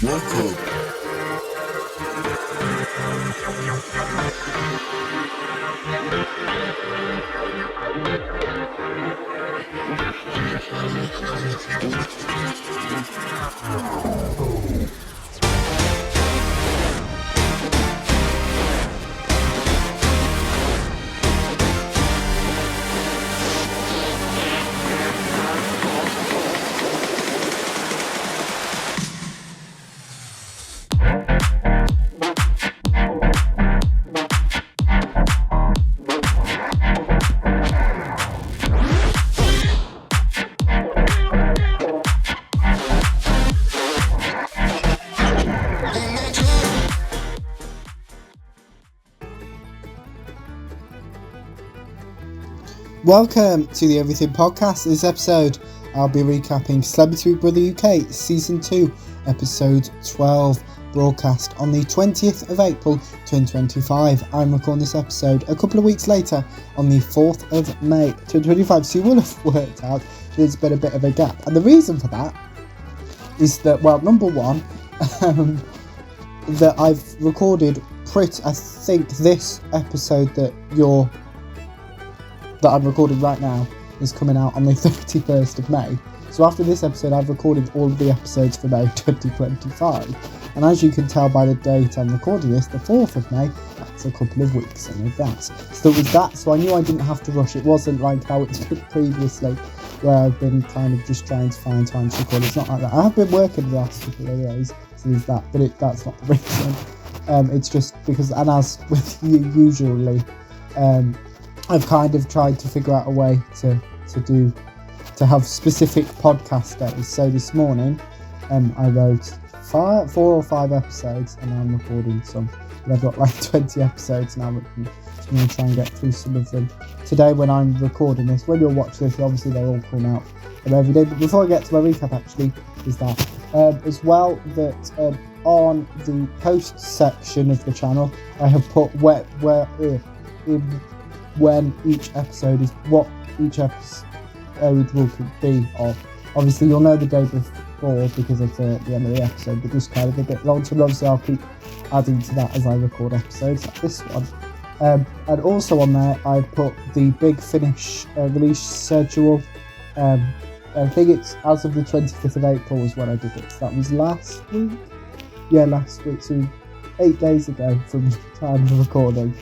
Welcome. Welcome to the Everything Podcast. This episode, I'll be recapping Celebrity Big Brother UK Season 2, Episode 12, broadcast on the 20th of April 2025. I'm recording this episode a couple of weeks later on the 4th of May 2025, so you will have worked out there's been a bit of a gap. And the reason for that is that, well, number one, that I've recorded I think this episode that I'm recording right now is coming out on the 31st of May. So after this episode, I've recorded all of the episodes for May 2025. And as you can tell by the date I'm recording this, the 4th of May, that's a couple of weeks in advance. So it was that, so I knew I didn't have to rush. It wasn't like how it's been previously, where I've been kind of just trying to find time to record. It's not like that. I have been working the last couple of days, so there's that, but that's not the reason. It's just because, and as with you usually, I've kind of tried to figure out a way to have specific podcast days. So this morning, I wrote 4 or 5 episodes, and I'm recording some. And I've got like 20 episodes now. I'm going to try and get through some of them today when I'm recording this. When you'll watch this, obviously they all come out every day. But before I get to my recap, actually, is that as well that on the post section of the channel, I have put when each episode is, what each episode will be of. Obviously you'll know the day before because it's at the end of the episode, but just kind of a bit long, so obviously I'll keep adding to that as I record episodes like this one. And also on there I've put the Big Finish release schedule. I think it's as of the 25th of April was when I did it, so that was last week, so 8 days ago from the time of recording.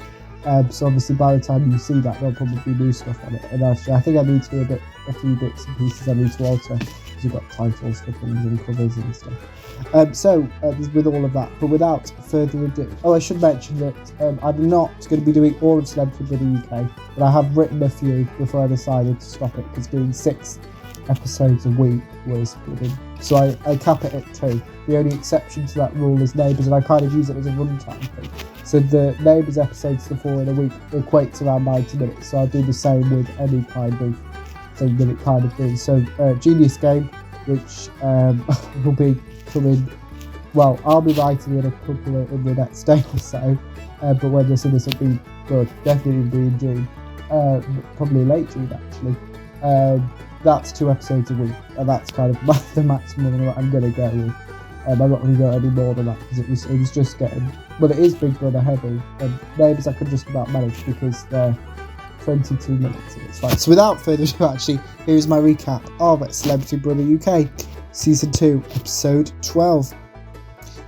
So obviously by the time you see that, there'll probably be new stuff on it. And actually, I think I need to do a few bits and pieces I need to alter, because we've got titles for things and covers and stuff. So with all of that, but without further ado, I should mention that I'm not going to be doing all of Celebrity Big Brother UK, but I have written a few before I decided to stop it, because doing 6 episodes a week was good. So I cap it at 2. The only exception to that rule is Neighbours, and I kind of use it as a runtime thing. So the Neighbours episodes to 4 in a week equates around 90 minutes. So I'll do the same with any kind of thing that it kind of is. So Genius Game, which will be coming, well, I'll be writing in in the next day or so. But when this will be good, definitely be in June. Probably late June actually. That's 2 episodes a week, and that's kind of the maximum that I'm going to go with. I'm not going to go any more than that, because it was just getting, well, it is Big Brother heavy, and Neighbours I could just about manage because they're 22 minutes and it's fine. So without further ado, actually, here is my recap of Celebrity Brother UK Season 2 Episode 12.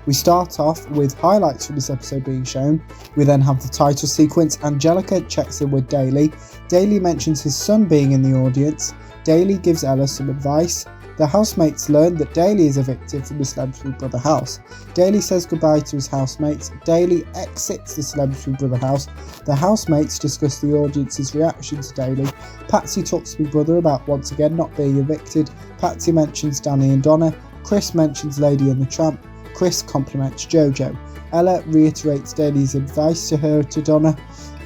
We start off with highlights from this episode being shown. We then have the title sequence. Angelica checks in with Daly. Daly mentions his son being in the audience. Daly gives Ella some advice. The housemates learn that Daly is evicted from the Celebrity Brother house. Daly says goodbye to his housemates. Daly exits the Celebrity Brother house. The housemates discuss the audience's reaction to Daly. Patsy talks to Big Brother about once again not being evicted. Patsy mentions Danny and Donna. Chris mentions Lady and the Tramp. Chris compliments Jojo. Ella reiterates Daly's advice to Donna.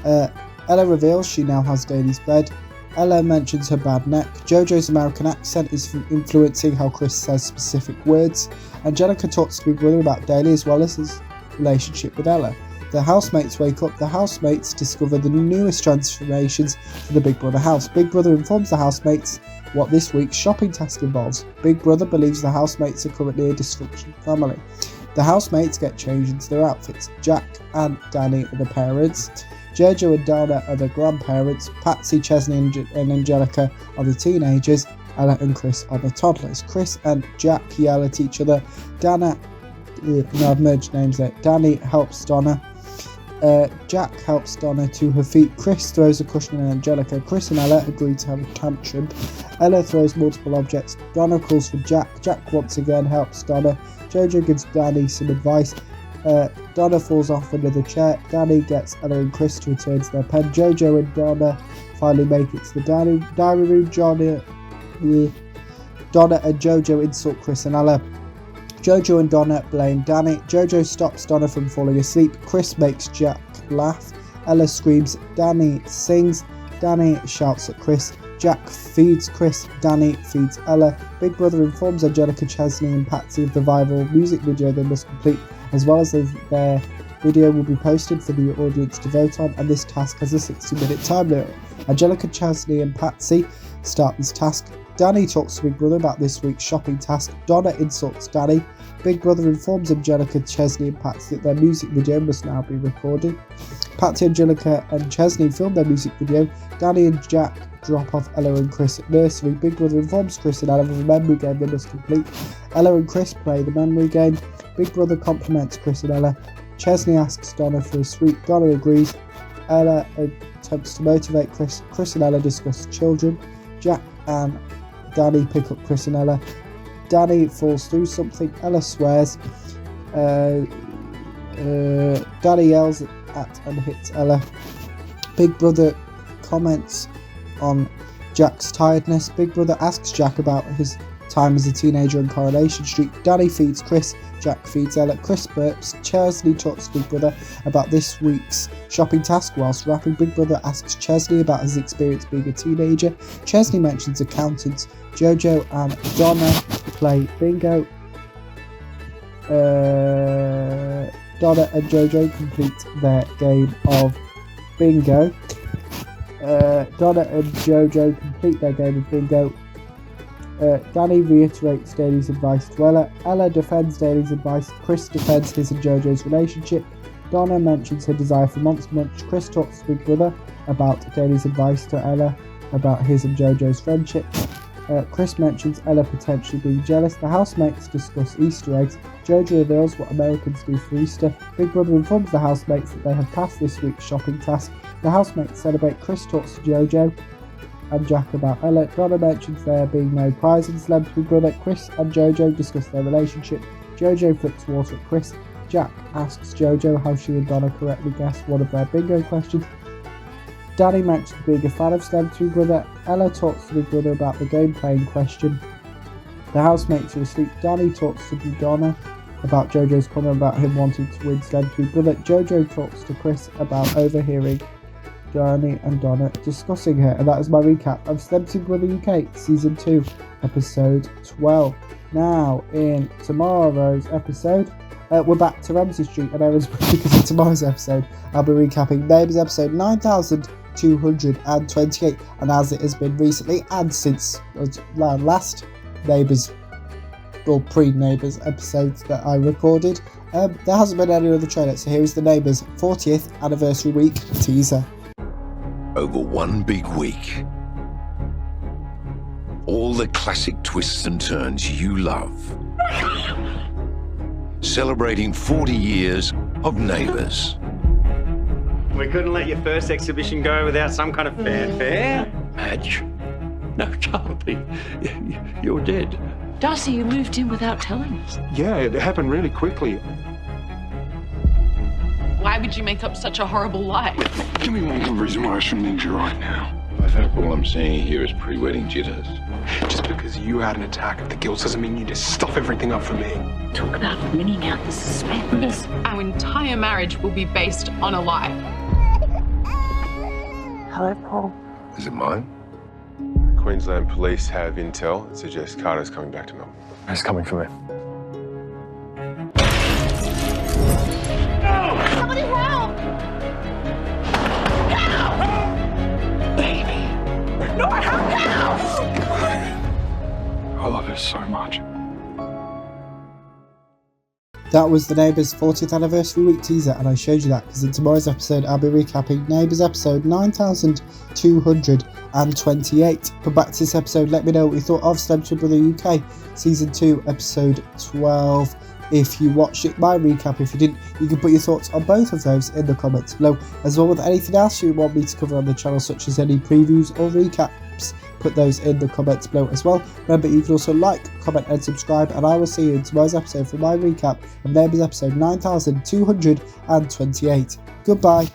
Ella reveals she now has Daly's bed. Ella mentions her bad neck. Jojo's American accent is influencing how Chris says specific words. Angelica talks to Big Brother about Daly as well as his relationship with Ella. The housemates wake up. The housemates discover the newest transformations to the Big Brother house. Big Brother informs the housemates what this week's shopping task involves. Big Brother believes the housemates are currently a dysfunctional family. The housemates get changed into their outfits. Jack and Danny are the parents. Jojo and Donna are the grandparents. Patsy, Chesney and Angelica are the teenagers. Ella and Chris are the toddlers. Chris and Jack yell at each other. I've merged names there. Danny helps Donna. Jack helps Donna to her feet. Chris throws a cushion at Angelica. Chris and Ella agree to have a tantrum. Ella throws multiple objects. Donna calls for Jack. Jack once again helps Donna. Jojo gives Danny some advice. Donna falls off another chair. Danny gets Ella and Chris to return to their pen. Jojo and Donna finally make it to the diary room. Donna and Jojo insult Chris and Ella. Jojo and Donna blame Danny. Jojo stops Donna from falling asleep. Chris makes Jack laugh. Ella screams. Danny sings. Danny shouts at Chris. Jack feeds Chris. Danny feeds Ella. Big Brother informs Angelica, Chesney and Patsy of the viral music video they must complete, as well as their video will be posted for the audience to vote on, and this task has a 60-minute time limit. Angelica, Chesney and Patsy start this task. Danny talks to Big Brother about this week's shopping task. Donna insults Danny. Big Brother informs Angelica, Chesney and Patsy that their music video must now be recorded. Patsy, Angelica and Chesney film their music video. Danny and Jack drop off Ella and Chris at nursery. Big Brother informs Chris and Ella of a memory game they must complete. Ella and Chris play the memory game. Big Brother compliments Chris and Ella. Chesney asks Donna for a sweet. Donna agrees. Ella attempts to motivate Chris. Chris and Ella discuss children. Jack and Danny pick up Chris and Ella. Danny falls through something. Ella swears. Danny yells at and hits Ella. Big Brother comments on Jack's tiredness. Big Brother asks Jack about his time as a teenager on Coronation Street. Danny feeds Chris. Jack feeds Ella. Chris burps. Chesney talks to Big Brother about this week's shopping task whilst rapping. Big Brother asks Chesney about his experience being a teenager. Chesney mentions accountants. Jojo and Donna play bingo. Donna and Jojo complete their game of bingo. Donna and Jojo complete their game of bingo. Danny reiterates Danny's advice to Ella. Ella defends Danny's advice. Chris defends his and Jojo's relationship. Donna mentions her desire for Monster Munch. Chris talks to Big Brother about Danny's advice to Ella about his and Jojo's friendship. Chris mentions Ella potentially being jealous. The housemates discuss Easter eggs. Jojo reveals what Americans do for Easter. Big Brother informs the housemates that they have passed this week's shopping task. The housemates celebrate. Chris talks to Jojo and Jack about Ella. Donna mentions there being no prize in Celeb Big Brother. Chris and Jojo discuss their relationship. Jojo flips water at Chris. Jack asks Jojo how she and Donna correctly guessed one of their bingo questions. Danny mentions being a fan of Celeb Big Brother. Ella talks to Big Brother about the game playing question. The housemates are asleep. Danny talks to Donna about Jojo's comment about him wanting to win Celeb Big Brother. Jojo talks to Chris about overhearing Danny and Donna discussing her. And that is my recap of Celeb Big Brother UK Season 2, Episode 12. Now, in tomorrow's episode, we're back to Ramsey Street, and because in tomorrow's episode, I'll be recapping Neighbours episode 9228, and as it has been recently, and since last Neighbours, or pre-Neighbours episodes that I recorded, there hasn't been any other trailer, so here is the Neighbours 40th Anniversary Week teaser. Over one big week, all the classic twists and turns you love. Celebrating 40 years of Neighbours. We couldn't let your first exhibition go without some kind of fanfare. Madge? No, Charlie, you're dead. Darcy, you moved in without telling us. Yeah, it happened really quickly. Why would you make up such a horrible lie? Give me one good reason why I shouldn't need you right now. I think all I'm seeing here is pre-wedding jitters. Just because you had an attack of the guilt doesn't mean you just stuff everything up for me. Talk about winning out the suspense. Our entire marriage will be based on a lie. Hello, Paul. Is it mine? Queensland Police have intel that suggests Carter's coming back to Melbourne. He's coming for me. Somebody help! Help! Baby. No, help! I love her so much. That was the Neighbours 40th anniversary week teaser, and I showed you that because in tomorrow's episode I'll be recapping Neighbours episode 9228. Come back to this episode, let me know what you thought of Celebrity Brother UK Season 2 episode 12. If you watched it, my recap. If you didn't, you can put your thoughts on both of those in the comments below. As well with anything else you want me to cover on the channel, such as any previews or recaps, put those in the comments below as well. Remember, you can also like, comment and subscribe, and I will see you in tomorrow's episode for my recap of Neighbours episode 9228. Goodbye.